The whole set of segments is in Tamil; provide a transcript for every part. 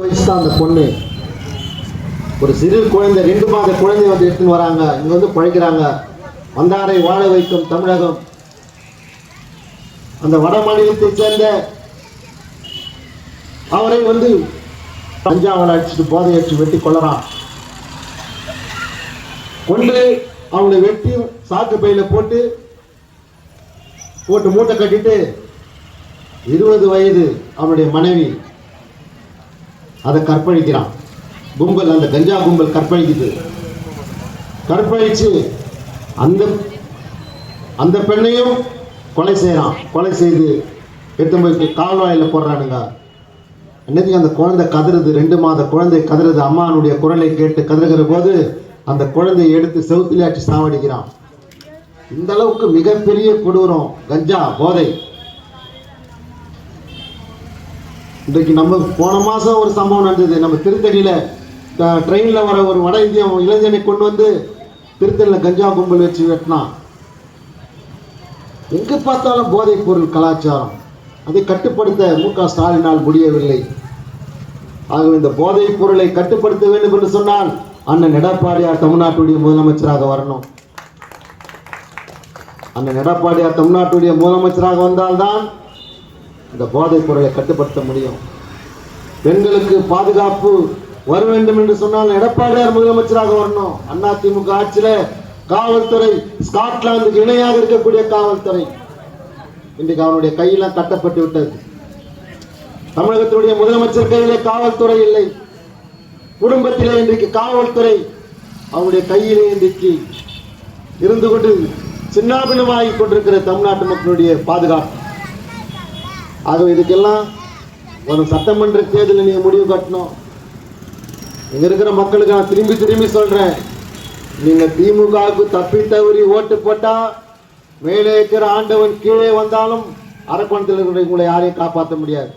வயசு தான் அந்த பொண்ணு. ஒரு சிறு குழந்தை, 2 மாத குழந்தை வந்து எடுத்துன்னு வராங்க. இங்க வந்து பழைக்கிறாங்க. வந்தாரை வாழ வைக்கும் தமிழகம். அந்த வட மாநிலத்தை சேர்ந்த அவரை வந்து கஞ்சாவில் அடிச்சுட்டு போதை அடிச்சு வெட்டி கொள்ளறான். கொண்டு அவங்களை வெட்டி சாக்கு பையில போட்டு மூட்டை கட்டிட்டு 20 வயது அவனுடைய மனைவி அதை கற்பழிக்கிறான். கும்பல், அந்த கஞ்சா கும்பல் கற்பழிக்குது. கற்பழிச்சு அந்த பெண்ணையும் கொலை செய்யறான். கொலை செய்து எடுத்து கால்வாயில போடுறானுங்க. அன்னைக்கு அந்த குழந்தை கதறுது. 2 மாத குழந்தை கதறுது. அம்மானுடைய குரலை கேட்டு கதறுகிற போது அந்த குழந்தையை எடுத்து செவுத்திலாச்சு சாவடிக்கிறான். இந்த அளவுக்கு மிகப்பெரிய கொடூரம் கஞ்சா போதை. இன்றைக்கு நம்ம போன மாசம் ஒரு சம்பவம் நடந்தது. நம்ம திருத்தணியில ட்ரெயின்ல வர ஒரு வட இந்திய இளைஞனை கொண்டு வந்து திருத்தணியில கஞ்சா கும்பல் வச்சு வெட்டினான். எங்க பார்த்தாலும் போதைப் பொருள் கலாச்சாரம். அதை கட்டுப்படுத்த மு.க. ஸ்டாலினால் முடியவில்லை. ஆகவே இந்த போதைப் பொருளை கட்டுப்படுத்த வேண்டும் என்று சொன்னால் அண்ணன் எடப்பாடியார் தமிழ்நாட்டுடைய முதலமைச்சராக வரணும். அண்ணன் எடப்பாடியார் தமிழ்நாட்டுடைய முதலமைச்சராக வந்தால்தான் இந்த போதைப் பொருளை கட்டுப்படுத்த முடியும். பெண்களுக்கு பாதுகாப்பு வர வேண்டும் என்று சொன்னால் எடப்பாடியார் முதலமைச்சராக வரணும். அதிமுக ஆட்சியில காவல்துறை ஸ்காட்லாந்துக்கு இணையாக இருக்கக்கூடிய காவல்துறை இன்றைக்கு அவனுடைய கையெல்லாம் கட்டப்பட்டு விட்டது. தமிழகத்தினுடைய முதலமைச்சர் கையிலே காவல்துறை இல்லை. குடும்பத்திலே இன்றைக்கு காவல்துறை அவனுடைய கையிலே இன்றைக்கு இருந்து கொண்டு சின்னாபின்னமாகி கொண்டிருக்கிற தமிழ்நாட்டு மக்களுடைய பாதுகாப்பு. ஆகவே இதுக்கெல்லாம் ஒரு சட்டமன்ற தேர்தலில் நீங்க முடிவு கட்டணும். இங்க இருக்கிற மக்களுக்கு நான் திரும்பி சொல்றேன், நீங்க திமுகவுக்கு தப்பி தவறி ஓட்டு போட்டா மேலே இருக்கிற ஆண்டவன் கீழே வந்தாலும் அரக்கோணத்தில் இருக்கிற உங்களை யாரையும் காப்பாற்ற முடியாது.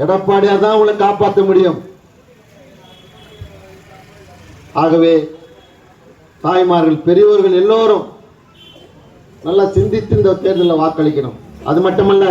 எடப்பாடியார் தான் உங்களை காப்பாற்ற முடியும். ஆகவே தாய்மார்கள், பெரியவர்கள் எல்லோரும் நல்லா சிந்தித்து இந்த தேர்தலில் வாக்களிக்கணும். அது மட்டுமல்ல,